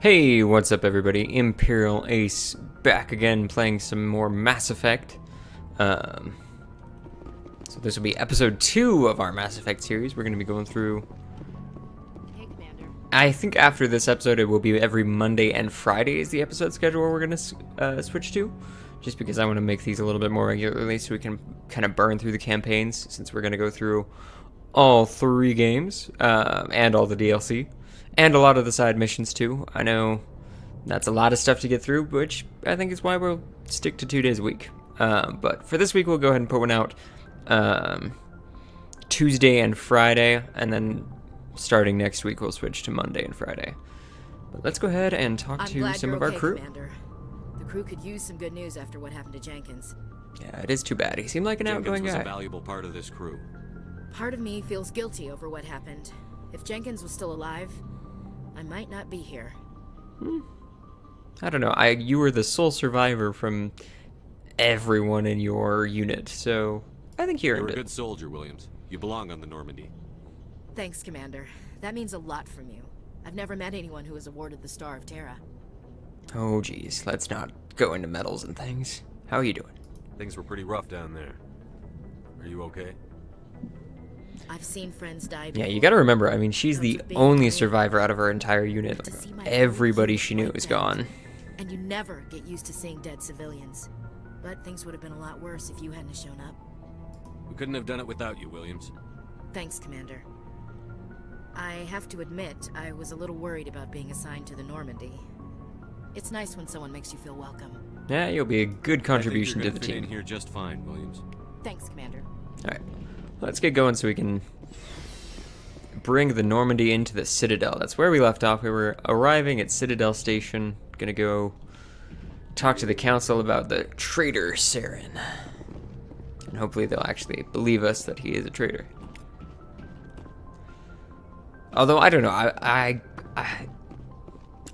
Hey, what's up everybody? Imperial Ace back again playing some more Mass Effect. So this will be episode 2 of our Mass Effect series. We're going to be going through... Hey, Commander. I think after this episode it will be every Monday and Friday is the episode schedule we're going to switch to. Just because I want to make these a little bit more regularly so we can kind of burn through the campaigns, since we're going to go through all 3 games and all the DLC. And a lot of the side missions too. I know that's a lot of stuff to get through, which I think is why we'll stick to 2 days a week. But for this week, we'll go ahead and put one out Tuesday and Friday, and then starting next week, we'll switch to Monday and Friday. But let's go ahead and talk to some of our crew. Commander. The crew could use some good news after what happened to Jenkins. Yeah, it is too bad. He seemed like an outgoing guy. Jenkins was a valuable part of this crew. Part of me feels guilty over what happened. If Jenkins was still alive, I might not be here. I don't know. You were the sole survivor from everyone in your unit, so I think you earned it. You're a good soldier, Williams. You belong on the Normandy. Thanks, Commander. That means a lot from you. I've never met anyone who was awarded the Star of Terra. Oh, geez. Let's not go into medals and things. How are you doing? Things were pretty rough down there. Are you okay? I've seen friends die Yeah, before. you gotta remember, I mean, she's the only survivor out of her entire unit. Like, everybody she knew is gone. And you never get used to seeing dead civilians. But things would have been a lot worse if you hadn't shown up. We couldn't have done it without you, Williams. Thanks, Commander. I have to admit, I was a little worried about being assigned to the Normandy. It's nice when someone makes you feel welcome. Yeah, you'll be a good contribution to the fit in team. here just fine, Williams. Thanks, Commander. Alright, let's get going so we can bring the Normandy into the Citadel. That's where we left off. We were arriving at Citadel Station. Gonna go talk to the council about the traitor Saren. And hopefully they'll actually believe us that he is a traitor. Although, I don't know, I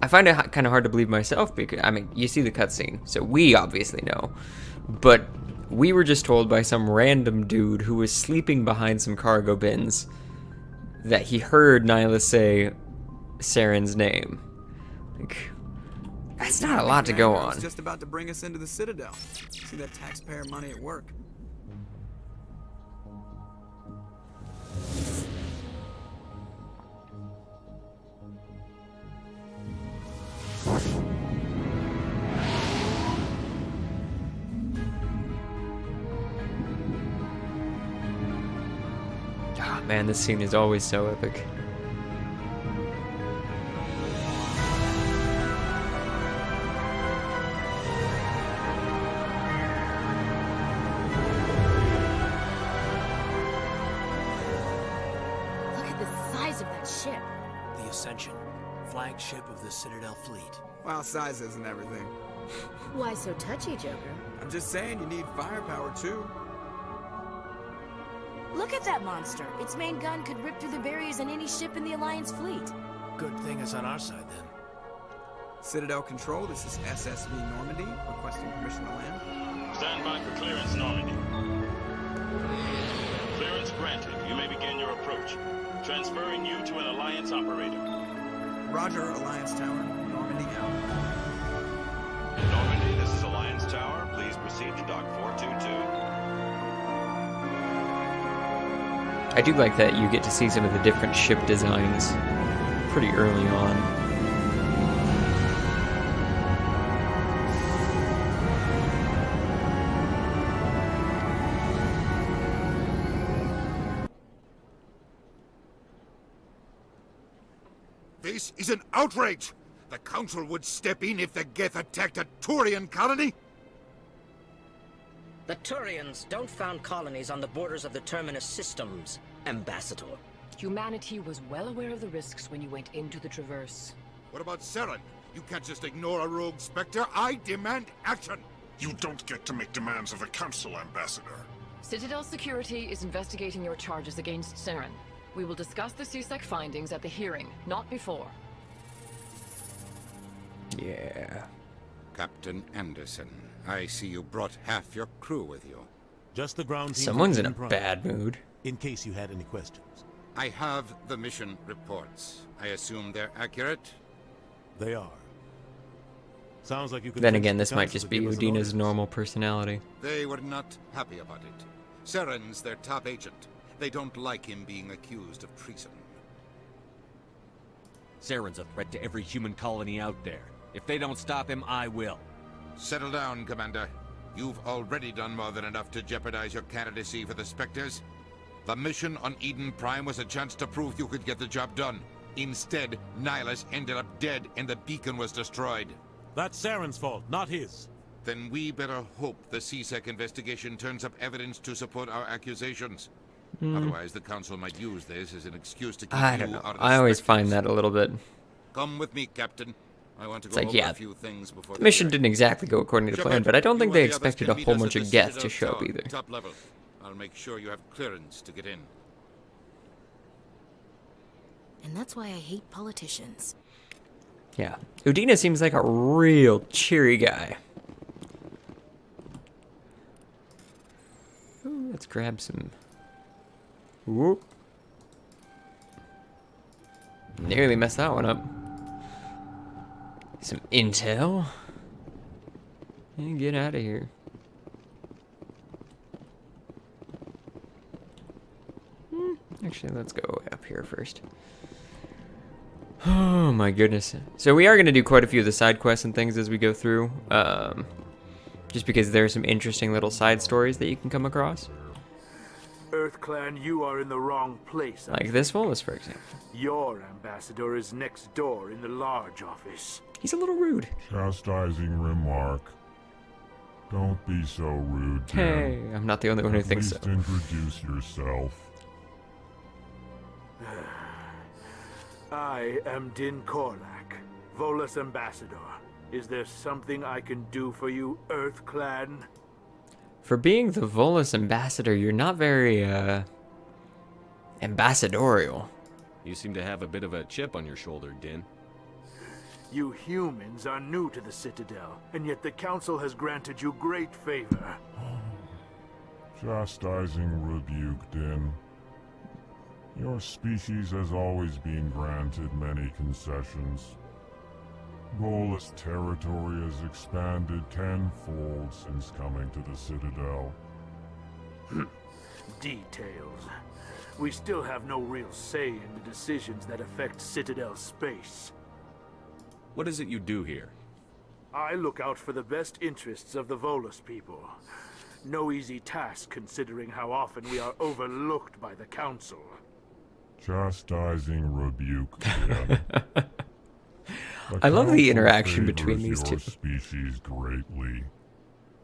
find it kind of hard to believe myself because, I mean, you see the cutscene, so we obviously know. But we were just told by some random dude who was sleeping behind some cargo bins that he heard Nyla say Saren's name. Like, that's not a lot to go on. It's just about to bring us into the Citadel. See that taxpayer money at work. Oh, man, this scene is always so epic. Look at the size of that ship. The Ascension, flagship of the Citadel fleet. Well, size isn't everything. Why so touchy, Joker? I'm just saying you need firepower too. Look at that monster. Its main gun could rip through the barriers in any ship in the Alliance fleet. Good thing it's on our side then. Citadel Control, this is SSV Normandy, requesting permission to land. Stand by for clearance, Normandy. Clearance granted. You may begin your approach. Transferring you to an Alliance operator. Roger, Alliance Tower, Normandy out. Normandy, this is Alliance Tower. Please proceed to Dock 422. I do like that you get to see some of the different ship designs pretty early on. This is an outrage! The Council would step in if the Geth attacked a Turian colony? The Turians don't found colonies on the borders of the Terminus systems, Ambassador. Humanity was well aware of the risks when you went into the Traverse. What about Saren? You can't just ignore a rogue Spectre. I demand action! You don't get to make demands of the Council, Ambassador. Citadel Security is investigating your charges against Saren. We will discuss the CSEC findings at the hearing, not before. Yeah. Captain Anderson, I see you brought half your crew with you. Just the ground team. Someone's in a bad mood. In case you had any questions. I have the mission reports. I assume they're accurate? They are. Sounds like you could Then fix again, the this might council just to be give us an Udina's audience. normal personality. They were not happy about it. Saren's their top agent. They don't like him being accused of treason. Saren's a threat to every human colony out there. If they don't stop him, I will. Settle down, Commander. You've already done more than enough to jeopardize your candidacy for the Spectres. The mission on Eden Prime was a chance to prove you could get the job done. Instead, Nihilus ended up dead and the beacon was destroyed. That's Saren's fault, not his. Then we better hope the CSEC investigation turns up evidence to support our accusations. Otherwise, the Council might use this as an excuse to keep I you don't know. out of the I always Spectres. find that a little bit. Come with me, Captain. I want to It's go like, over yeah, a few things before The mission hearing. didn't exactly go according to plan, Shepard, but I don't think you they and the others expected can a meet whole us bunch at of the guests to Citadel show up Tower, either. Top level. I'll make sure you have clearance to get in. And that's why I hate politicians. Yeah. Udina seems like a real cheery guy. Ooh, let's grab some... Whoop. Nearly messed that one up. Some intel. And get out of here. Actually, let's go up here first. Oh my goodness. So we are going to do quite a few of the side quests and things as we go through. Just because there are some interesting little side stories that you can come across. EarthClan, you are in the wrong place. Like this Volus, for example. Your ambassador is next door in the large office. He's a little rude. Chastising remark. Don't be so rude, Tim. Hey, I'm not the only one who At thinks so. least introduce yourself. I am Din Korlak, Volus ambassador. Is there something I can do for you, EarthClan? For being the Volus ambassador, you're not very, ambassadorial. You seem to have a bit of a chip on your shoulder, Din. You humans are new to the Citadel, and yet the Council has granted you great favor. Chastising rebuke, Din. Your species has always been granted many concessions. Volus territory has expanded tenfold since coming to the Citadel. Details. We still have no real say in the decisions that affect Citadel space. What is it you do here? I look out for the best interests of the Volus people. No easy task considering how often we are overlooked by the Council. Chastising rebuke, Din. I love the Council interaction between favors these your two. species greatly.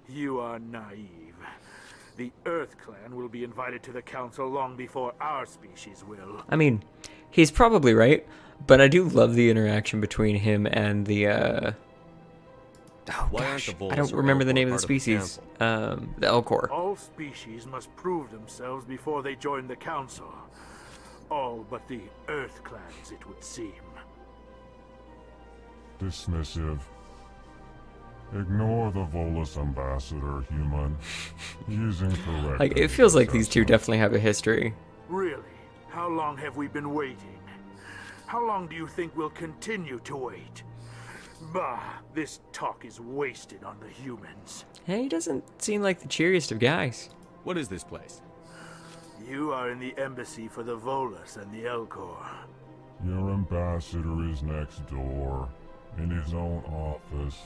You are naive. The EarthClan will be invited to the Council long before our species will. I mean, he's probably right, but I do love the interaction between him and the, oh Why aren't gosh, the Volus I don't or remember the Elcor name of the part of the species. The Elcor. All species must prove themselves before they join the Council. All but the EarthClans, it would seem. Dismissive. Ignore the Volus ambassador, human. He is incorrect. Like, in it feels his like these two assessment. definitely have a history. Really? How long have we been waiting? How long do you think we'll continue to wait? Bah, this talk is wasted on the humans. Hey, he doesn't seem like the cheeriest of guys. What is this place? You are in the embassy for the Volus and the Elcor. Your ambassador is next door, in his own office.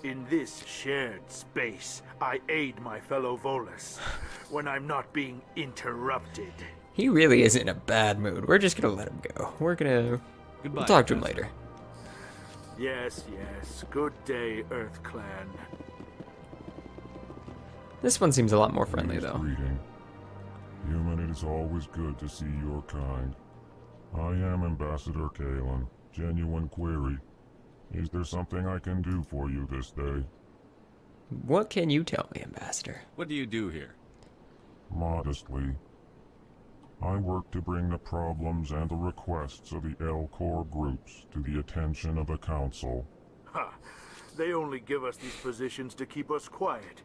In this shared space, I aid my fellow Volus when I'm not being interrupted. He really is in a bad mood. We're just gonna let him go. We're gonna... Goodbye. We'll talk to him Professor. later. Yes, yes. Good day, EarthClan. This one seems a lot more friendly, Please though. greeting. Human, it is always good to see your kind. I am Ambassador Kalen. Genuine query. Is there something I can do for you this day? What can you tell me, Ambassador? What do you do here? Modestly. I work to bring the problems and the requests of the Elcor groups to the attention of the Council. Ha! They only give us these positions to keep us quiet.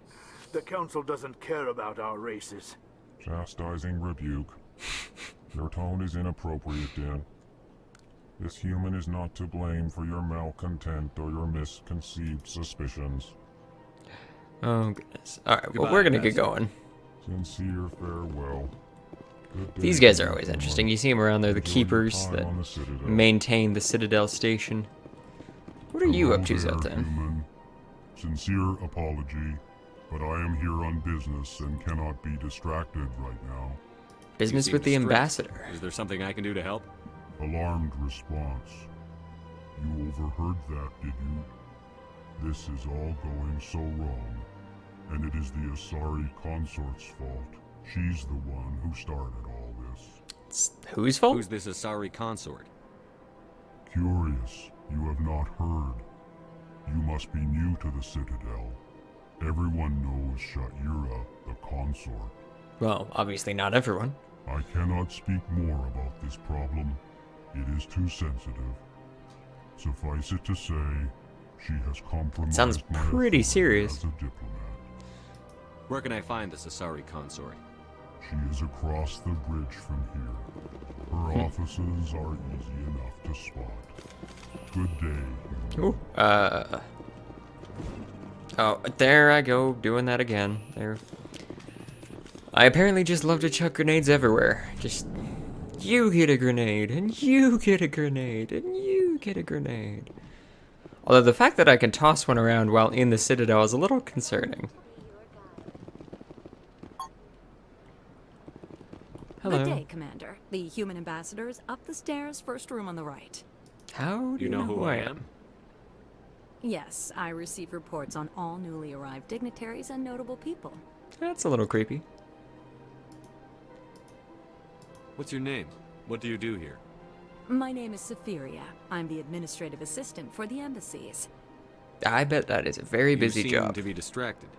The Council doesn't care about our races. Chastising rebuke. Your tone is inappropriate, Din. This human is not to blame for your malcontent or your misconceived suspicions. Oh, goodness. Alright, well, Goodbye, we're gonna get Master. going. Sincere farewell. Good day These guys to are always everyone. interesting. You see them around there, the Enjoy your keepers time that on the Citadel. maintain the Citadel station. What are you up to, Hello there, Zeltan? human. Sincere apology, but I am here on business and cannot be distracted right now. Business seem with the distressed. ambassador. Is there something I can do to help? Alarmed response. You overheard that, did you? This is all going so wrong, and it is the Asari consort's fault. She's the one who started all this. It's whose fault? Who's this Asari consort? Curious, you have not heard. You must be new to the Citadel. Everyone knows Sha'ira, the consort. Well, obviously not everyone. I cannot speak more about this problem. It is too sensitive. Suffice it to say, she has compromised Sounds my pretty authority serious. as a diplomat. Where can I find this Asari consort? She is across the bridge from here. Her offices are easy enough to spot. Good day. Ooh, oh, there I go, doing that again. There. I apparently just love to chuck grenades everywhere. Just, you get a grenade, and you get a grenade, and you get a grenade. Although the fact that I can toss one around while in the Citadel is a little concerning. Hello. Good day, Commander. The human ambassador is up the stairs, first room on the right. How do You know who I am? Yes, I receive reports on all newly arrived dignitaries and notable people. That's a little creepy. What's your name? What do you do here? My name is Safiria. I'm the administrative assistant for the embassies. I bet that is a very busy you seem job. to be distracted.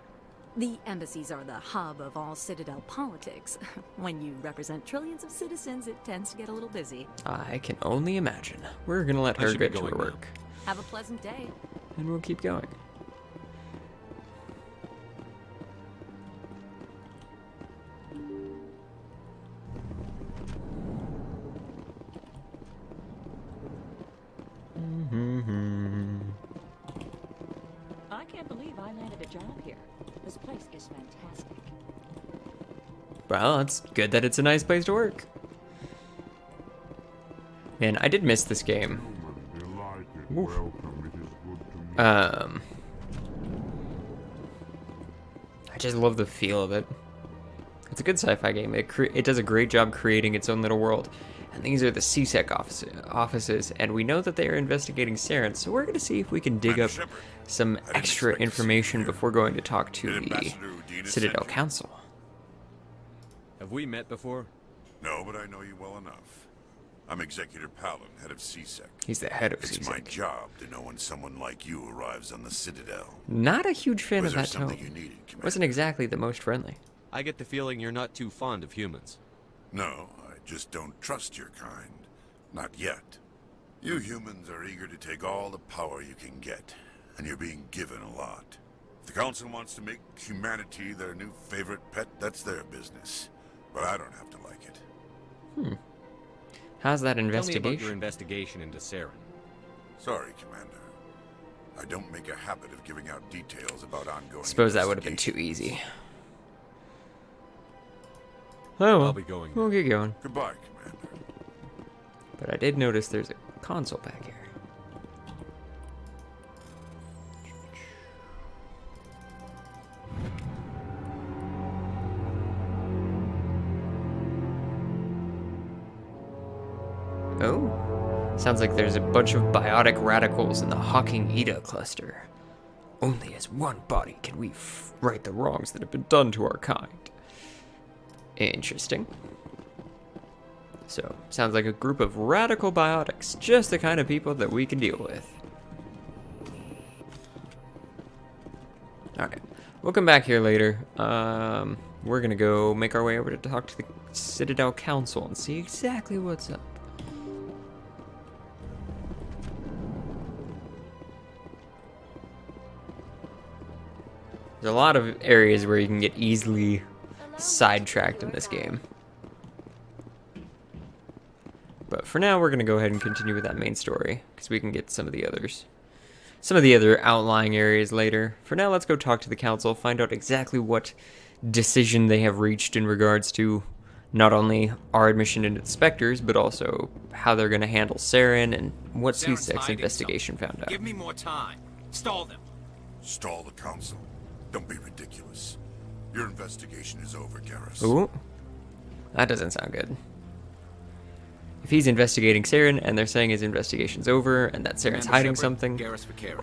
The embassies are the hub of all Citadel politics. When you represent trillions of citizens, it tends to get a little busy. I can only imagine. We're gonna let I her should be get to her going now. work. Have a pleasant day. And we'll keep going. I can't believe I landed a job here. This place is fantastic. Well, it's good that it's a nice place to work. Man, I did miss this game. Oof. I just love the feel of it. It's a good sci-fi game. It does a great job creating its own little world. And these are the CSEC offices, and we know that they are investigating Saren, so we're going to see if we can dig up some extra information before going to talk to the Citadel Council. Have we met before? No, but I know you well enough. I'm Executor Palin, head of CSEC. He's the head of It's my CSEC. job to know when someone like you arrives on the Citadel. Not a huge fan Was of there that something tone. you needed, Commander? Wasn't exactly the most friendly. I get the feeling you're not too fond of humans. No, I just don't trust your kind. Not yet. You humans are eager to take all the power you can get, and you're being given a lot. If the Council wants to make humanity their new favorite pet, that's their business. But I don't have to like it. How's that Tell me about investigation? your investigation into Saren. Sorry, Commander. I don't make a habit of giving out details about ongoing Suppose that would have been too easy. Oh well, I'll be going we'll get going. Goodbye, Commander. But I did notice there's a console back here. Oh, sounds like there's a bunch of biotic radicals in the Hawking Ida cluster. Only as one body can we right the wrongs that have been done to our kind. Interesting. So, sounds like a group of radical biotics, just the kind of people that we can deal with. Alright, we'll come back here later. We're gonna go make our way over to talk to the Citadel Council and see exactly what's up. There's a lot of areas where you can get easily sidetracked in this game. But for now, we're going to go ahead and continue with that main story, because we can get some of the others. Some of the other outlying areas later. For now, let's go talk to the council, find out exactly what decision they have reached in regards to not only our admission into the Spectres, but also how they're going to handle Saren and what C6 investigation found out. Give me more time. Stall them. Stall the council? Don't be ridiculous. Your investigation is over, Garrus. Ooh, that doesn't sound good. If he's investigating Saren and they're saying his investigation's over and that Saren's hiding something,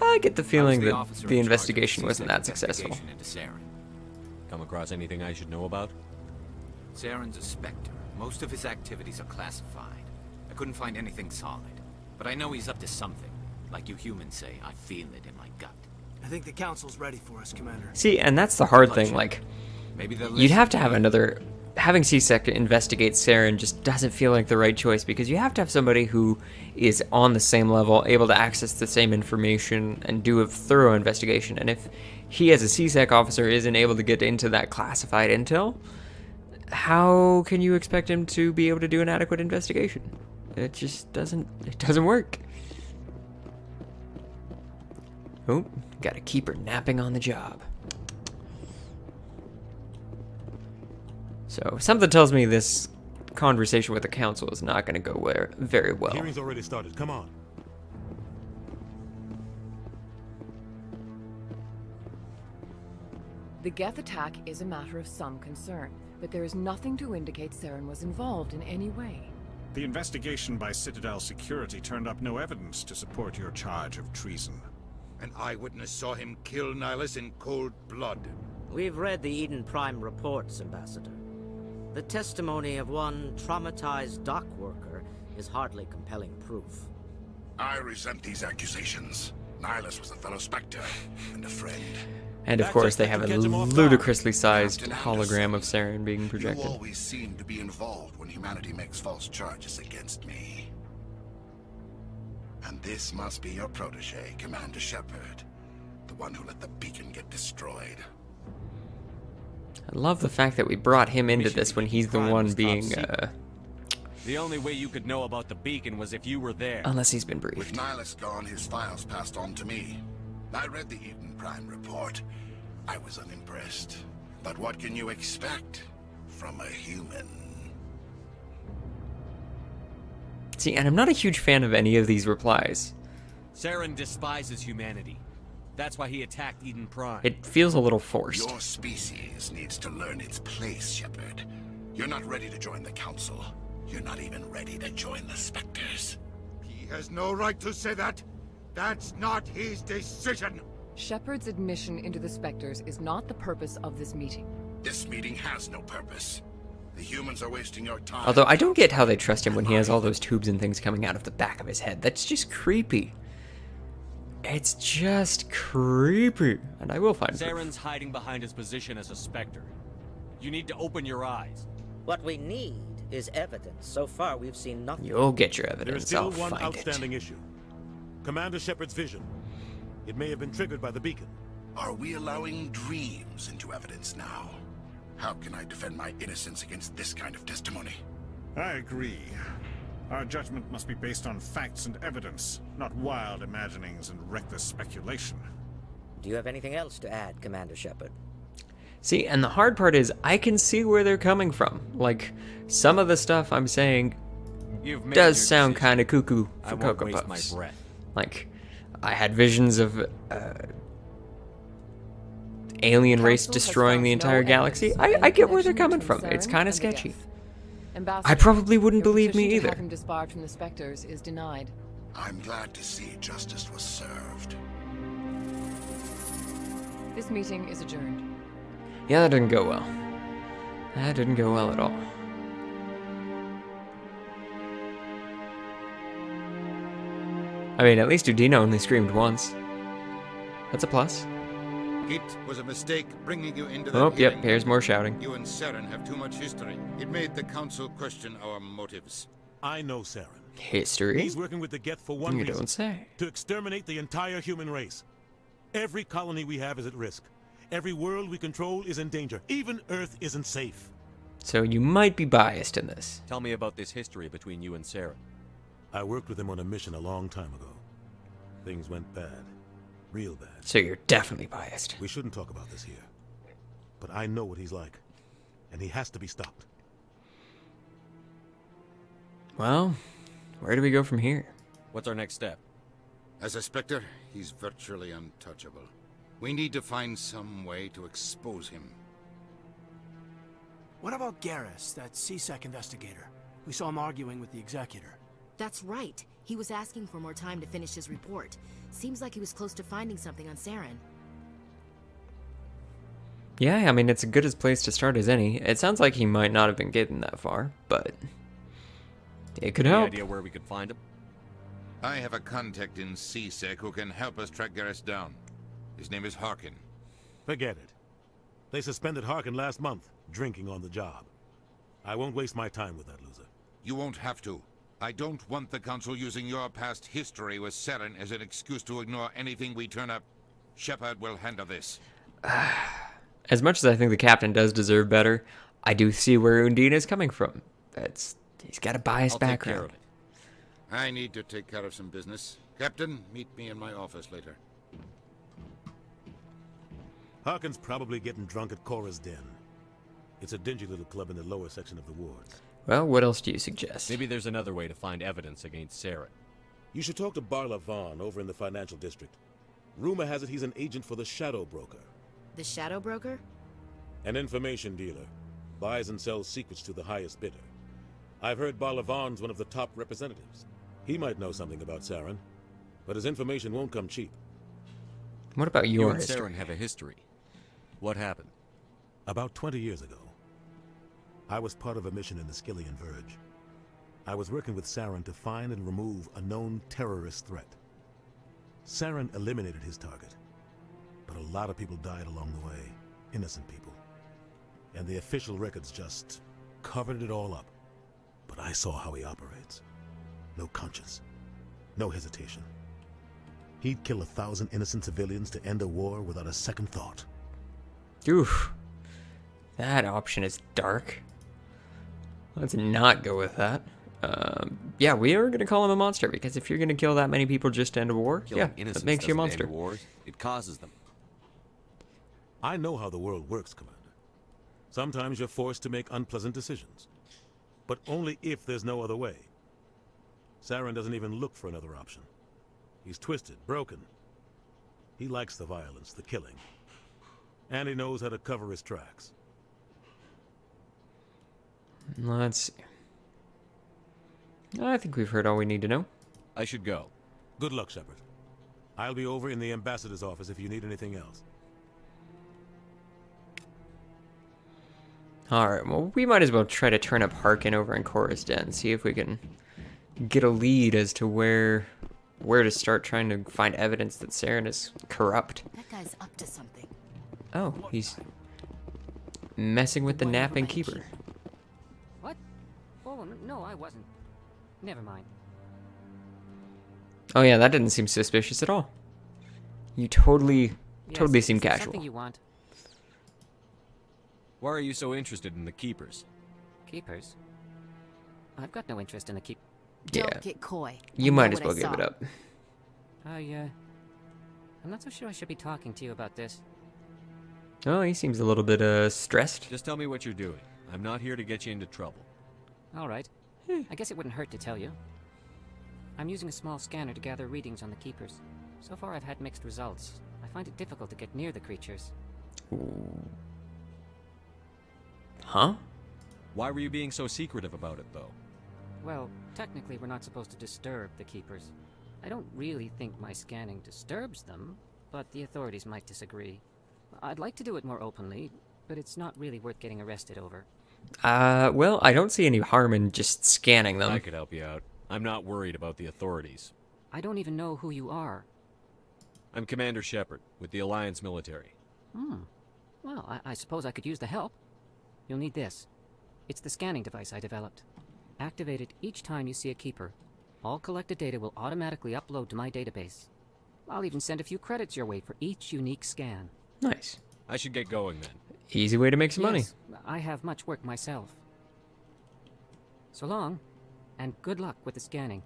I get the feeling that the investigation wasn't that successful. Come across anything I should know about? Saren's a Spectre. Most of his activities are classified. I couldn't find anything solid. But I know he's up to something. Like you humans say, I feel it in my gut. I think the council's ready for us, Commander. See, and that's the hard thing, like, you'd have to have another... Having C-Sec investigate Saren just doesn't feel like the right choice, because you have to have somebody who is on the same level, able to access the same information, and do a thorough investigation. And if he, as a C-Sec officer, isn't able to get into that classified intel, how can you expect him to be able to do an adequate investigation? It just doesn't work. Oh, gotta keep her napping on the job. So, something tells me this conversation with the council is not going to go very well. Hearing's already started. Come on. The Geth attack is a matter of some concern, but there is nothing to indicate Saren was involved in any way. The investigation by Citadel Security turned up no evidence to support your charge of treason. An eyewitness saw him kill Nihilus in cold blood. We've read the Eden Prime reports, Ambassador. The testimony of one traumatized dock worker is hardly compelling proof. I resent these accusations. Nihilus was a fellow Spectre and a friend. And of course, they have a ludicrously sized hologram of Saren being projected. You always seem to be involved when humanity makes false charges against me. And this must be your protege, Commander Shepard. The one who let the beacon get destroyed. I love the fact that we brought him into this when he's the one being, The only way you could know about the beacon was if you were there. Unless he's been briefed. With Nihilus gone, his files passed on to me. I read the Eden Prime report. I was unimpressed. But what can you expect from a human? See, and I'm not a huge fan of any of these replies. Saren despises humanity. That's why he attacked Eden Prime. It feels a little forced. Your species needs to learn its place, Shepard. You're not ready to join the Council. You're not even ready to join the Spectres. He has no right to say that. That's not his decision. Shepard's admission into the Spectres is not the purpose of this meeting. This meeting has no purpose. The humans are wasting your time. Although I don't get how they trust him when he has all those tubes and things coming out of the back of his head. That's just creepy. It's just creepy. And I will find Saren's hiding behind his position as a Spectre. You need to open your eyes. What we need is evidence. So far, we've seen nothing. You'll get your evidence. There is still I'll one find outstanding issue. Commander Shepard's vision. It may have been triggered by the beacon. Are we allowing dreams into evidence now? How can I defend my innocence against this kind of testimony? I agree. Our judgment must be based on facts and evidence, not wild imaginings and reckless speculation. Do you have anything else to add, Commander Shepard? See, and the hard part is I can see where they're coming from. Like, some of the stuff I'm saying does sound kind of cuckoo for Cocoa Puffs. Like, I had visions of alien race destroying the entire galaxy. I get where they're coming from. It's kind of sketchy. I probably wouldn't believe me either. Have him disbarred from the Spectres is denied. I'm glad to see justice was served. This meeting is adjourned. Yeah, that didn't go well. That didn't go well at all. I mean, at least Udina only screamed once. That's a plus. It was a mistake bringing you into that Oh, hearing. yep, here's more shouting. You and Saren have too much history. It made the Council question our motives. I know Saren. History? He's working with the Geth for one You reason. don't say. To exterminate the entire human race. Every colony we have is at risk. Every world we control is in danger. Even Earth isn't safe. So you might be biased in this. Tell me about this history between you and Saren. I worked with him on a mission a long time ago. Things went bad. Real bad. So you're definitely biased. We shouldn't talk about this here. But I know what he's like. And he has to be stopped. Well, where do we go from here? What's our next step? As a Spectre, he's virtually untouchable. We need to find some way to expose him. What about Garrus, that CSEC investigator? We saw him arguing with the Executor. That's right. He was asking for more time to finish his report. Seems like he was close to finding something on Saren. Yeah, I mean, it's as good a place to start as any. It sounds like he might not have been getting that far, but it could help. Any idea where we could find him? I have a contact in CSEC who can help us track Garrus down. His name is Harkin. Forget it. They suspended Harkin last month, drinking on the job. I won't waste my time with that loser. You won't have to. I don't want the Council using your past history with Saren as an excuse to ignore anything we turn up. Shepard will handle this. As much as I think the captain does deserve better, I do see where Undine is coming from. He's got a biased background. Take care of it. I need to take care of some business. Captain, meet me in my office later. Harkin's probably getting drunk at Cora's Den. It's a dingy little club in the lower section of the wards. Well, what else do you suggest? Maybe there's another way to find evidence against Saren. You should talk to Barla Vaughn over in the financial district. Rumor has it he's an agent for the Shadow Broker. The Shadow Broker? An information dealer. Buys and sells secrets to the highest bidder. I've heard Barla Vaughn's one of the top representatives. He might know something about Saren, but his information won't come cheap. What about You your and history? Saren have a history. What happened? About 20 years ago, I was part of a mission in the Skillian Verge. I was working with Saren to find and remove a known terrorist threat. Saren eliminated his target, but a lot of people died along the way, innocent people. And the official records just covered it all up. But I saw how he operates. No conscience, no hesitation. He'd kill 1,000 innocent civilians to end a war without a second thought. Oof. That option is dark. Let's not go with that. Yeah, we are going to call him a monster, because if you're going to kill that many people just to end a war, Killing yeah, innocents that makes you a doesn't monster. end wars. It causes them. I know how the world works, Commander. Sometimes you're forced to make unpleasant decisions. But only if there's no other way. Saren doesn't even look for another option. He's twisted, broken. He likes the violence, the killing. And he knows how to cover his tracks. Let's see. I think we've heard all we need to know. I should go. Good luck, Shepard. I'll be over in the ambassador's office if you need anything else. Alright, well, we might as well try to turn up Harkin over in Cora's Den, see if we can get a lead as to where to start trying to find evidence that Saren is corrupt. That guy's up to something. Oh, he's messing with the napping keeper. What? Oh, no, I wasn't. Never mind. Oh yeah, that didn't seem suspicious at all. You totally seem is there casual. Something you want? Why are you so interested in the Keepers? Keepers? I've got no interest in the keep. Yeah. Don't get coy. You I might know as what well I give it saw. up. I'm not so sure I should be talking to you about this. Oh, he seems a little bit stressed. Just tell me what you're doing. I'm not here to get you into trouble. All right. I guess it wouldn't hurt to tell you. I'm using a small scanner to gather readings on the Keepers. So far I've had mixed results. I find it difficult to get near the creatures. Huh? Why were you being so secretive about it, though? Well, technically we're not supposed to disturb the Keepers. I don't really think my scanning disturbs them, but the authorities might disagree. I'd like to do it more openly, but it's not really worth getting arrested over. Well, I don't see any harm in just scanning them. I could help you out. I'm not worried about the authorities. I don't even know who you are. I'm Commander Shepard, with the Alliance military. Well, I suppose I could use the help. You'll need this. It's the scanning device I developed. Activate it each time you see a Keeper. All collected data will automatically upload to my database. I'll even send a few credits your way for each unique scan. Nice. I should get going then. Easy way to make some money. Yes, I have much work myself. So long, and good luck with the scanning.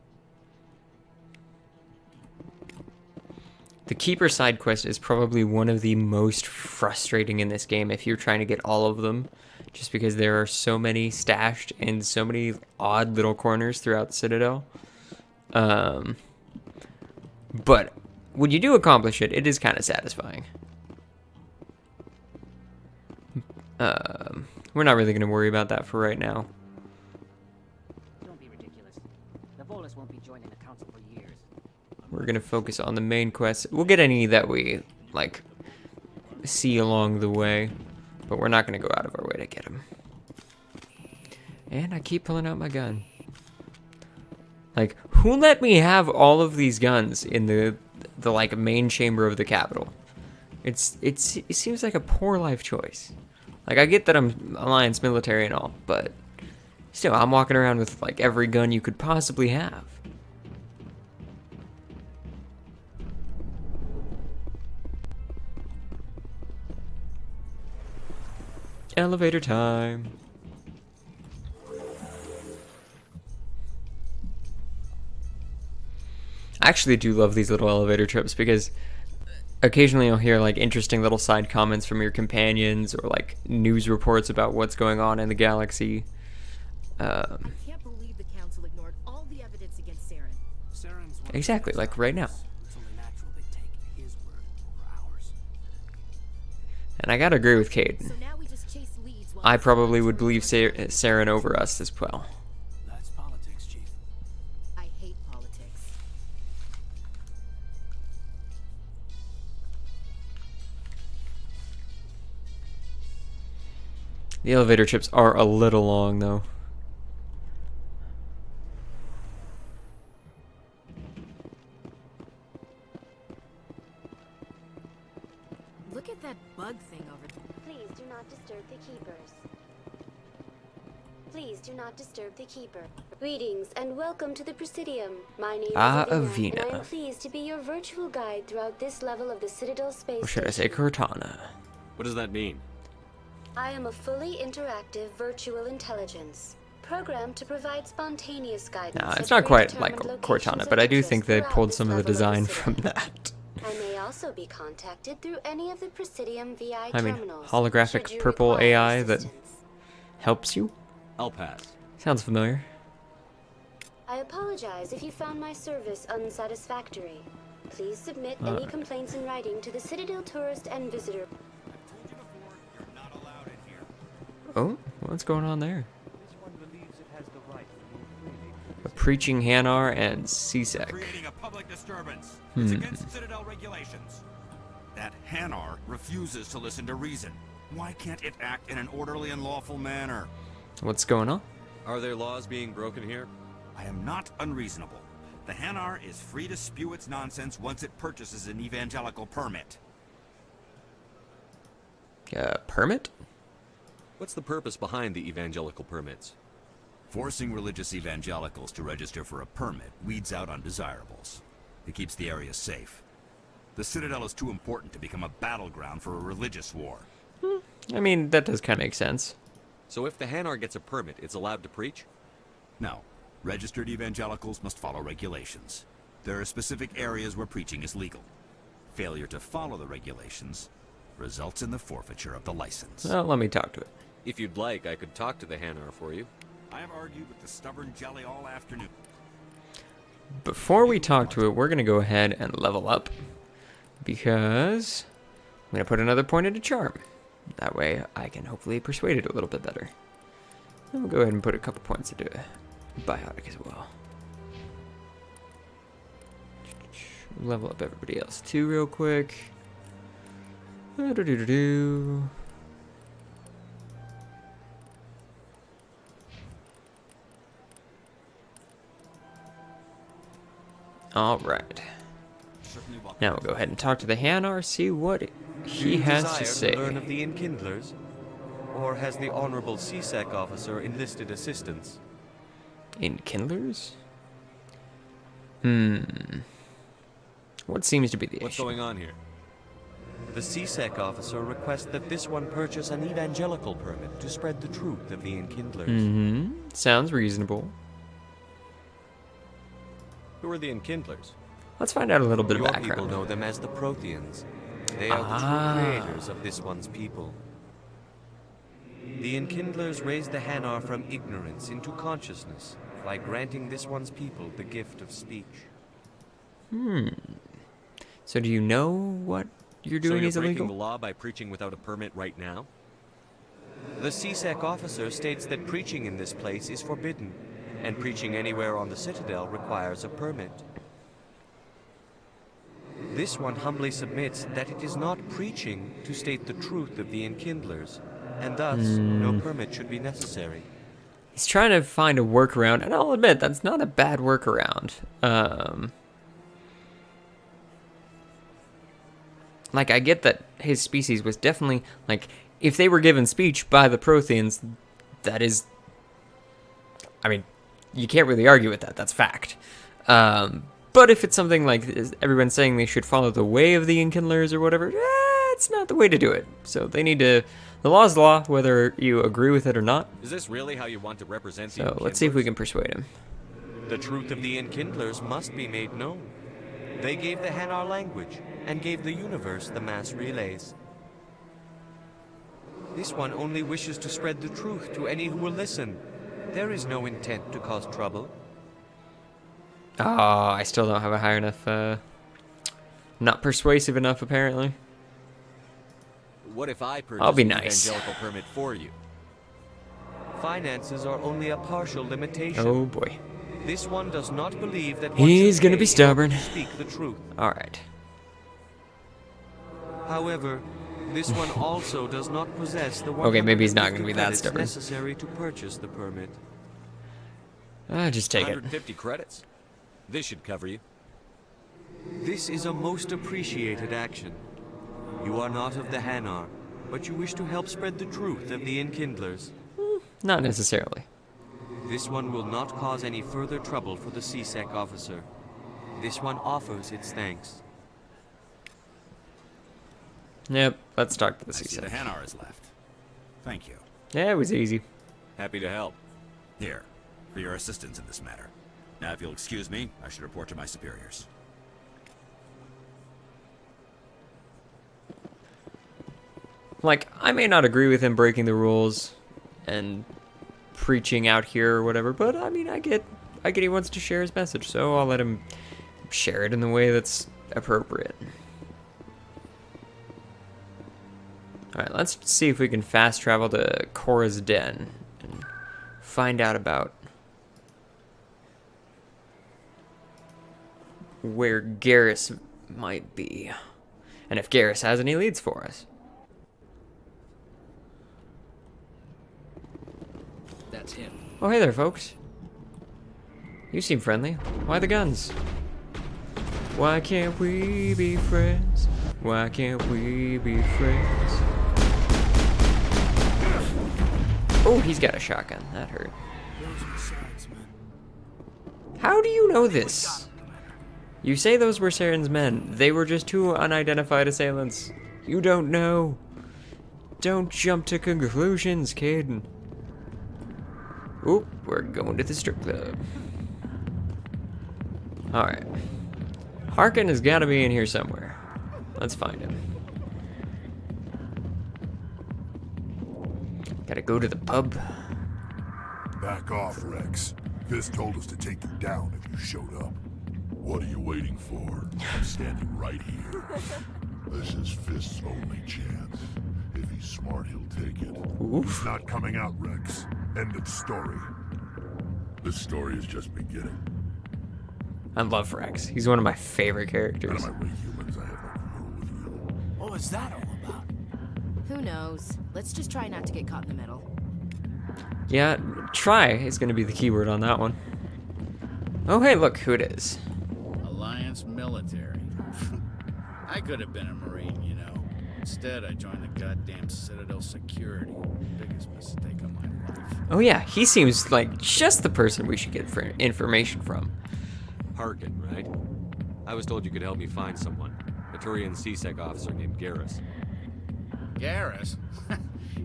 The Keeper side quest is probably one of the most frustrating in this game if you're trying to get all of them, just because there are so many stashed in so many odd little corners throughout the Citadel. But when you do accomplish it, it is kind of satisfying. We're not really going to worry about that for right now. Don't be ridiculous. The Volus won't be joining the council for years. We're going to focus on the main quest. We'll get any that we, like, see along the way, but we're not going to go out of our way to get them. And I keep pulling out my gun. Like, who let me have all of these guns in the like main chamber of the Capitol? It seems like a poor life choice. Like, I get that I'm Alliance military and all, but still, I'm walking around with like every gun you could possibly have. Elevator time. I actually do love these little elevator trips because occasionally you'll hear like interesting little side comments from your companions or like news reports about what's going on in the galaxy. I can't believe the council ignored all the evidence against Saren. Exactly, like right now. It's only natural they take his word over ours. And I gotta agree with Cade. So now we just chase leads while I probably would believe Saren over us as well. That's politics, Chief. I hate politics. The elevator trips are a little long though. Look at that bug thing over there. Please do not disturb the keepers. Please do not disturb the keeper. Greetings and welcome to the Presidium. My name is Avina, and I am pleased to be your virtual guide throughout this level of the Citadel space Or should I say Cortana? What does that mean? I am a fully interactive virtual intelligence, programmed to provide spontaneous guidance. No, it's at not quite like predetermined Cortana, locations but of I do interest think they throughout pulled this some of the level design Citadel. from that. I may also be contacted through any of the Presidium VI I mean, terminals. should holographic you purple require AI that assistance. helps you? I'll pass. Sounds familiar. I apologize if you found my service unsatisfactory. Please submit any Alright. complaints in writing to the Citadel Tourist and Visitor. Oh, what's going on there? A preaching Hanar and CSEC. Creating a public disturbance. Hmm. It's against Citadel regulations. That Hanar refuses to listen to reason. Why can't it act in an orderly and lawful manner? What's going on? Are there laws being broken here? I am not unreasonable. The Hanar is free to spew its nonsense once it purchases an evangelical permit. Permit? What's the purpose behind the evangelical permits? Forcing religious evangelicals to register for a permit weeds out undesirables. It keeps the area safe. The Citadel is too important to become a battleground for a religious war. I mean, that does kind of make sense. So if the Hanar gets a permit, it's allowed to preach? No. Registered evangelicals must follow regulations. There are specific areas where preaching is legal. Failure to follow the regulations results in the forfeiture of the license. Well, let me talk to it. If you'd like, I could talk to the Hanar for you. I have argued with the stubborn jelly all afternoon. Before we talk to it, we're going to go ahead and level up. Because I'm going to put another point into charm. That way I can hopefully persuade it a little bit better. And we'll go ahead and put a couple points into biotic as well. Level up everybody else too real quick. Do-do-do-do-do. All right. Now we'll go ahead and talk to the Hanar, see what he has to say. Learn of the Enkindlers? Or has the Honorable CSEC officer enlisted assistance? Enkindlers? What seems to be the What's issue? going on here? The CSEC officer requests that this one purchase an evangelical permit to spread the truth of the Enkindlers. Sounds reasonable. Who are the Enkindlers? Let's find out a little bit of Your background. people know them as the Protheans. They are the true creators of this one's people. The Enkindlers raised the Hanar from ignorance into consciousness by granting this one's people the gift of speech. So do you know what you're doing is So you're illegal? breaking the law by preaching without a permit right now? The CSEC officer states that preaching in this place is forbidden, and preaching anywhere on the Citadel requires a permit. This one humbly submits that it is not preaching to state the truth of the Enkindlers, and thus no permit should be necessary. He's trying to find a workaround, and I'll admit, that's not a bad workaround. Like, I get that his species was definitely, like, if they were given speech by the Protheans, that is, I mean, you can't really argue with that, that's fact. But if it's something like everyone's saying they should follow the way of the Enkindlers or whatever, it's not the way to do it. So they need to, the law's the law, whether you agree with it or not. Is this really how you want to represent the So let's see if we can persuade him. The truth of the Enkindlers must be made known. They gave the Hanar language, and gave the universe the mass relays. This one only wishes to spread the truth to any who will listen. There is no intent to cause trouble. Oh, I still don't have a high enough, not persuasive enough, apparently. What if I purchase I'll be an nice. evangelical permit for you? Finances are only a partial limitation. Oh boy. This one does not believe that He's gonna be stubborn. Speak the truth. Alright. However, this one also does not possess the Okay, maybe he's not gonna be that credits stubborn. necessary to purchase the permit. Just take it. 150 credits. This should cover you. This is a most appreciated action. You are not of the Hanar, but you wish to help spread the truth of the Enkindlers. Not necessarily. This one will not cause any further trouble for the CSEC officer. This one offers its thanks. Yep, let's talk to the I see CSEC. the Hanar is left. Thank you. Yeah, it was easy. Happy to help. Here, for your assistance in this matter. Now, if you'll excuse me, I should report to my superiors. Like, I may not agree with him breaking the rules and preaching out here or whatever, but I mean, I get he wants to share his message, so I'll let him share it in the way that's appropriate. Alright, let's see if we can fast travel to Korra's den and find out about where Garrus might be, and if Garrus has any leads for us. That's him. Oh, hey there, folks. You seem friendly. Why the guns? Why can't we be friends? Why can't we be friends? Oh, he's got a shotgun. That hurt. How do you know this? You say those were Saren's men. They were just two unidentified assailants. You don't know. Don't jump to conclusions, kid. Oop, we're going to the strip club. Alright. Harkin has got to be in here somewhere. Let's find him. Gotta go to the pub. Back off, Rex. Fist told us to take you down if you showed up. What are you waiting for? I'm standing right here. This is Fist's only chance. If he's smart, he'll take it. Oof. He's not coming out, Rex. End of story. This story is just beginning. I love Rex. He's one of my favorite characters. What was that all about? Who knows? Let's just try not to get caught in the middle. Yeah, try is going to be the keyword on that one. Oh, hey, look who it is. Alliance military. I could have been a Marine, you know. Instead, I joined the goddamn Citadel security. Biggest mistake of my life. Oh, yeah, he seems like just the person we should get information from. Harkin, right? I was told you could help me find someone. A Turian CSEC officer named Garrus. Garrus?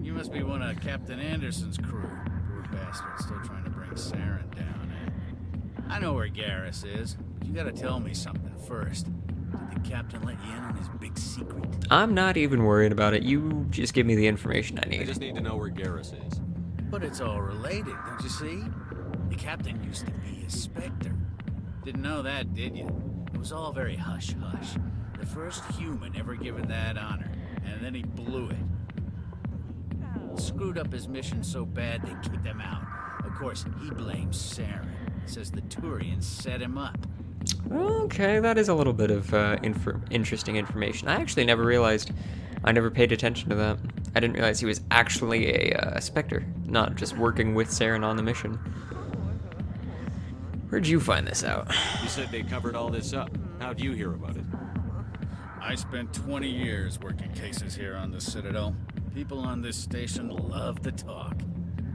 You must be one of Captain Anderson's crew. Poor bastard, still trying to bring Saren down, eh? I know where Garrus is. you gotta tell me something first. Did the captain let you in on his big secret? I'm not even worried about it. You just give me the information I I need. just need to know where Garrus is. But it's all related, don't you see? The captain used to be a Spectre. Didn't know that, did you? It was all very hush-hush. The first human ever given that honor, and then he blew it. Screwed up his mission so bad they kicked him out. Of course, he blames Saren. Says the Turians set him up. Okay, that is a little bit of interesting information. I actually never realized. I never paid attention to that. I didn't realize he was actually a Spectre, not just working with Saren on the mission. Where'd you find this out? You said they covered all this up. How'd you hear about it? I spent 20 years working cases here on the Citadel. People on this station love to talk.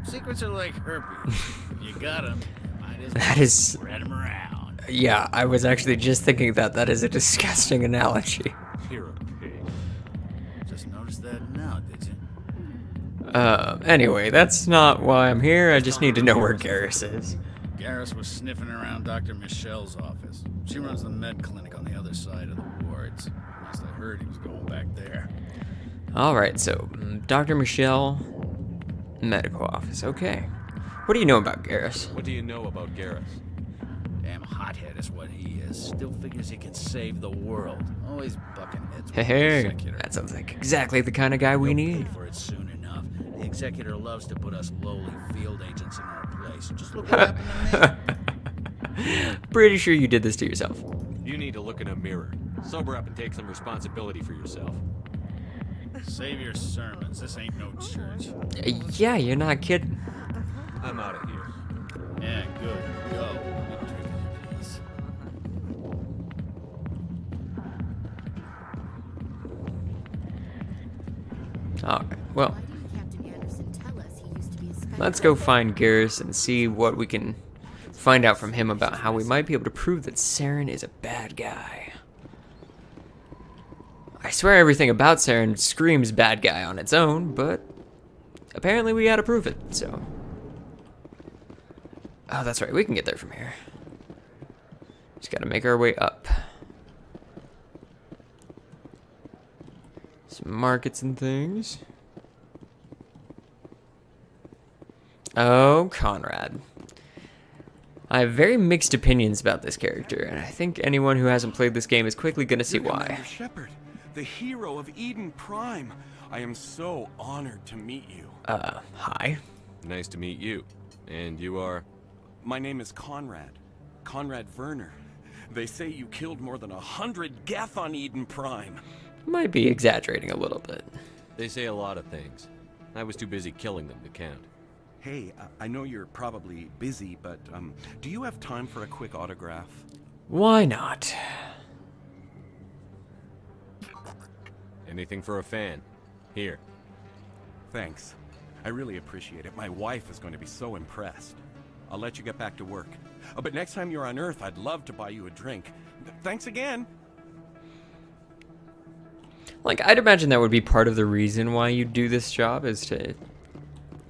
Secrets are like herpes. If you got them, might as well That is... spread them around. Yeah, I was actually just thinking that. That is a disgusting analogy. You're a pig. Just noticed that now, did you? Anyway, that's not why I'm here. I just need to know where Garrus is. Garrus was sniffing around Dr. Michelle's office. She runs the med clinic on the other side of the wards. Last I heard, he was going back there. Alright, so, Dr. Michelle, medical office. Okay. What do you know about Garrus? What do you know about Garrus? Damn hothead is what he is. Still figures he can save the world. Always bucking heads with the Hey, executor. that sounds like exactly the kind of guy we He'll need. pay for it soon enough. The executor loves to put us lowly field agents in our place. Just look what happened to me. Pretty sure you did this to yourself. You need to look in a mirror. Sober up and take some responsibility for yourself. Save your sermons. This ain't no church. Yeah, you're not kidding. I'm out of here. Yeah, good. Go. Alright, well. Let's go find Garrus and see what we can find out from him about how we might be able to prove that Saren is a bad guy. I swear everything about Saren screams bad guy on its own, but apparently we gotta prove it, so. Oh, that's right, we can get there from here. Just gotta make our way up. Some markets and things. Oh, Conrad. I have very mixed opinions about this character, and I think anyone who hasn't played this game is quickly gonna see why. Commander Shepard, the hero of Eden Prime. I am so honored to meet you. Hi. Nice to meet you. And you are? My name is Conrad. Conrad Werner. They say you killed more than 100 Geth on Eden Prime. Might be exaggerating a little bit. They say a lot of things. I was too busy killing them to count. Hey, I know you're probably busy, but do you have time for a quick autograph? Why not? Anything for a fan. Here. Thanks. I really appreciate it. My wife is going to be so impressed. I'll let you get back to work. But next time you're on Earth, I'd love to buy you a drink. Thanks again. Like, I'd imagine that would be part of the reason why you do this job, is to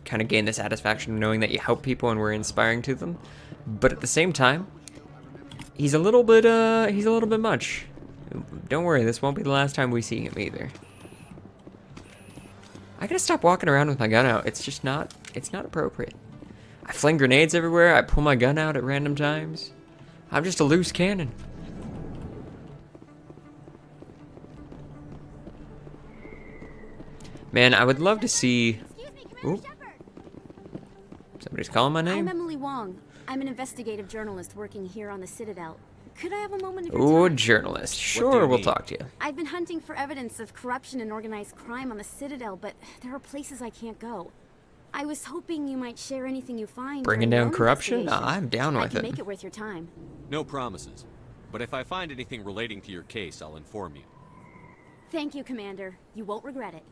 kind of gain the satisfaction of knowing that you help people and we're inspiring to them. But at the same time, he's a little bit much. Don't worry, this won't be the last time we see him either. I gotta stop walking around with my gun out. It's just not, it's not appropriate. I fling grenades everywhere, I pull my gun out at random times. I'm just a loose cannon. Man, I would love to see... Ooh. Somebody's calling my name? I'm Emily Wong. I'm an investigative journalist working here on the Citadel. Could I have a moment of your Ooh, time? journalist. Sure, we'll talk to you. I've been hunting for evidence of corruption and organized crime on the Citadel, but there are places I can't go. I was hoping you might share anything you find. Bringing during down your corruption? investigation. I'm down with I can it. make it worth your time. No promises. But if I find anything relating to your case, I'll inform you. Thank you, Commander. You won't regret it.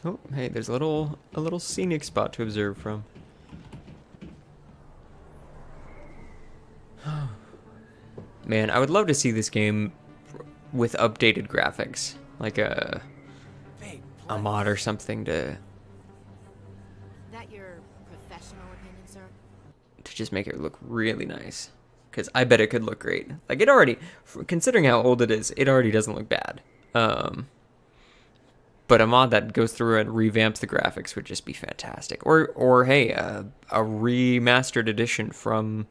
Oh, hey, there's a little scenic spot to observe from. Man, I would love to see this game with updated graphics, like a mod or something to. That your professional opinion? just make it look really nice. Because I bet it could look great. Like, it already, considering how old it is, it already doesn't look bad. But a mod that goes through and revamps the graphics would just be fantastic. Or hey, a remastered edition from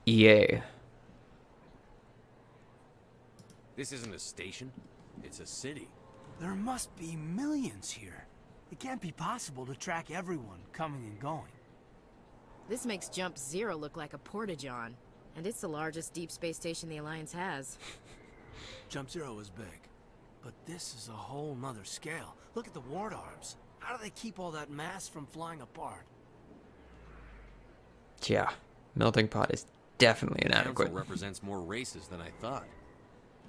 EA. This isn't a station. It's a city. There must be millions here. It can't be possible to track everyone coming and going. This makes Jump Zero look like a porta-john. And it's the largest deep space station the Alliance has. Jump Zero is big. But this is a whole nother scale. Look at the ward arms. How do they keep all that mass from flying apart? Yeah, melting pot is definitely inadequate. Council represents more races than I thought.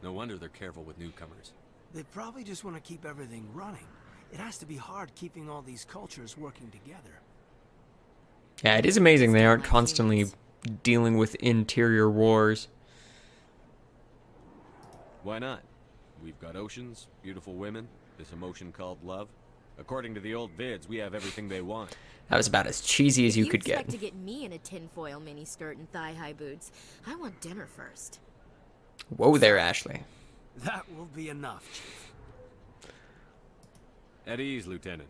No wonder they're careful with newcomers. They probably just want to keep everything running. It has to be hard keeping all these cultures working together. Yeah, it is amazing they aren't constantly dealing with interior wars. Why not? We've got oceans, beautiful women, this emotion called love. According to the old vids, we have everything they want. That was about as cheesy as you could get. Expect to get me in a tinfoil miniskirt and thigh-high boots. I want dinner first. Whoa there, Ashley. That will be enough, Chief. At ease, Lieutenant.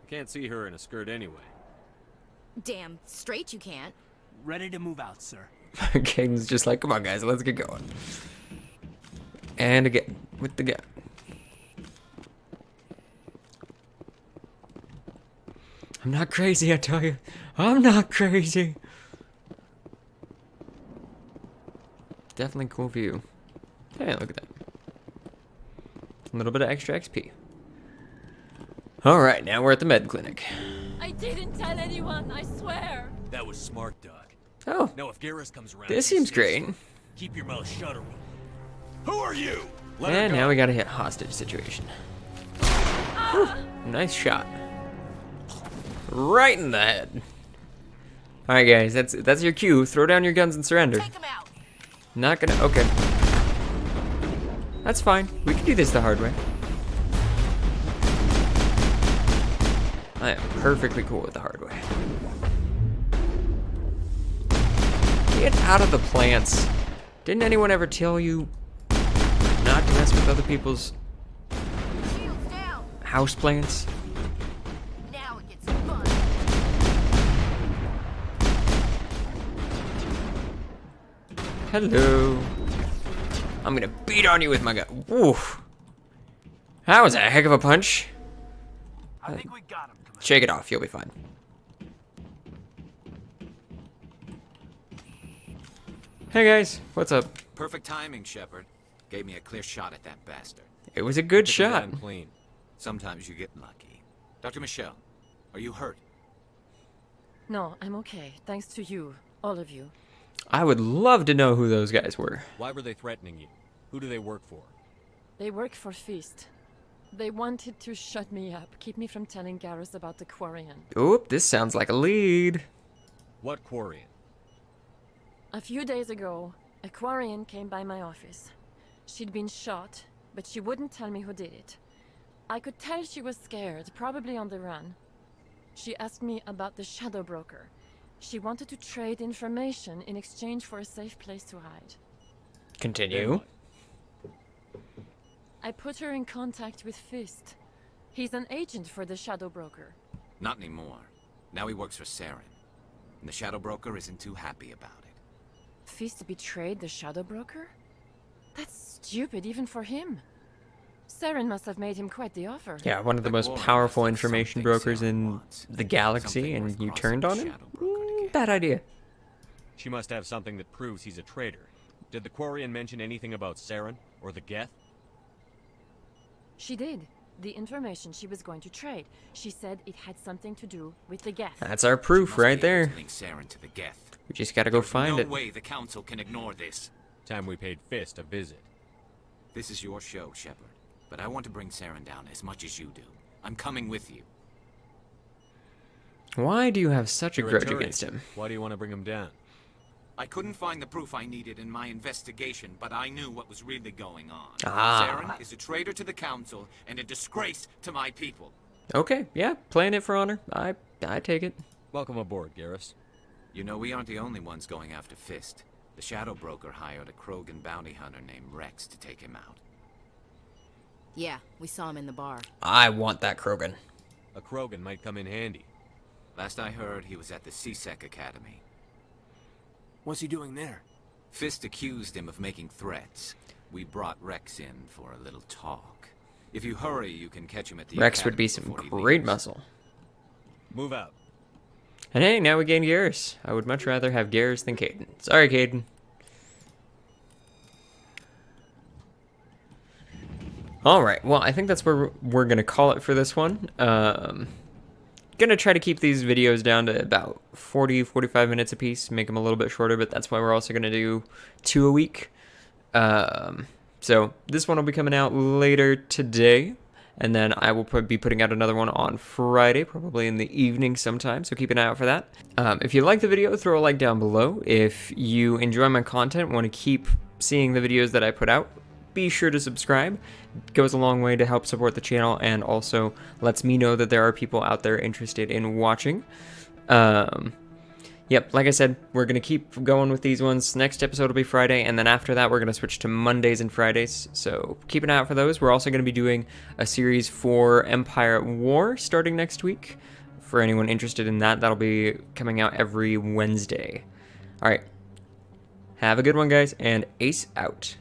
I can't see her in a skirt anyway. Damn straight you can't. Ready to move out, sir. King's just like, come on, guys, let's get going. And again, with the gun. I'm not crazy, I tell you. I'm not crazy. Definitely cool view. Hey, look at that. A little bit of extra XP. Alright, now we're at the med clinic. I didn't tell anyone, I swear. That was smart, Doc. Oh. Now if Garrus comes around, This seems great. keep your mouth shut or who are you? And now we got a hit hostage situation. Whew, nice shot. Right in the head. Alright guys, that's your cue. Throw down your guns and surrender. Take him out. Not gonna, okay. That's fine. We can do this the hard way. I am perfectly cool with the hard way. Get out of the plants. Didn't anyone ever tell you not to mess with other people's house plants? Now it gets fun. Hello. I'm gonna beat on you with my gun. Woof. That was a heck of a punch. I think we got him. Shake it off, you'll be fine. Hey guys, what's up? Perfect timing, Shepard. Gave me a clear shot at that bastard. It was a good shot. Clean. Sometimes you get lucky. Dr. Michelle, are you hurt? No, I'm okay. Thanks to you, all of you. I would love to know who those guys were. Why were they threatening you? Who do they work for? They work for Feast. They wanted to shut me up, keep me from telling Garrus about the Quarian. Oop, this sounds like a lead. What Quarian? A few days ago, a Quarian came by my office. She'd been shot, but she wouldn't tell me who did it. I could tell she was scared, probably on the run. She asked me about the Shadow Broker. She wanted to trade information in exchange for a safe place to hide. Continue. I put her in contact with Fist. He's an agent for the Shadow Broker. Not anymore. Now he works for Saren. And the Shadow Broker isn't too happy about it. Fist betrayed the Shadow Broker? That's stupid even for him. Saren must have made him quite the offer. Yeah, one of the most powerful information brokers in the galaxy, and you turned on him? Bad idea. She must have something that proves he's a traitor. Did the Quarian mention anything about Saren or the Geth? She did. The information she was going to trade. She said it had something to do with the Geth. That's our proof right there. Link Saren to the Geth. We just gotta go find no it. way the Council can ignore this. Time we paid Fist a visit. This is your show, Shepard. But I want to bring Saren down as much as you do. I'm coming with you. Why do you have such a You're grudge tourist. against him? Why do you want to bring him down? I couldn't find the proof I needed in my investigation, but I knew what was really going on. Ah. Saren is a traitor to the Council and a disgrace to my people. Okay, yeah, playing it for honor. I take it. Welcome aboard, Garrus. You know, we aren't the only ones going after Fist. The Shadow Broker hired a Krogan bounty hunter named Rex to take him out. Yeah, we saw him in the bar. I want that Krogan. A Krogan might come in handy. Last I heard, he was at the CSEC Academy. What's he doing there? Fist accused him of making threats. We brought Rex in for a little talk. If you hurry, you can catch him at the Rex academy would be some before he great leaves. muscle. Move out. And hey, now we gain Garrus. I would much rather have Garrus than Caden. Sorry, Caden. Alright, well, I think that's where we're going to call it for this one. Gonna try to keep these videos down to about 40-45 minutes a piece, make them a little bit shorter, but that's why we're also going to do 2 a week. So this one will be coming out later today, and then I will be putting out another one on Friday, probably in the evening sometime, so keep an eye out for that. If you like the video, throw a like down below. If you enjoy my content, want to keep seeing the videos that I put out, be sure to subscribe. It goes a long way to help support the channel, and also lets me know that there are people out there interested in watching. Yep, like I said, we're going to keep going with these ones. Next episode will be Friday, and then after that, we're going to switch to Mondays and Fridays. So keep an eye out for those. We're also going to be doing a series for Empire at War starting next week. For anyone interested in that, that'll be coming out every Wednesday. All right. Have a good one, guys, and ace out.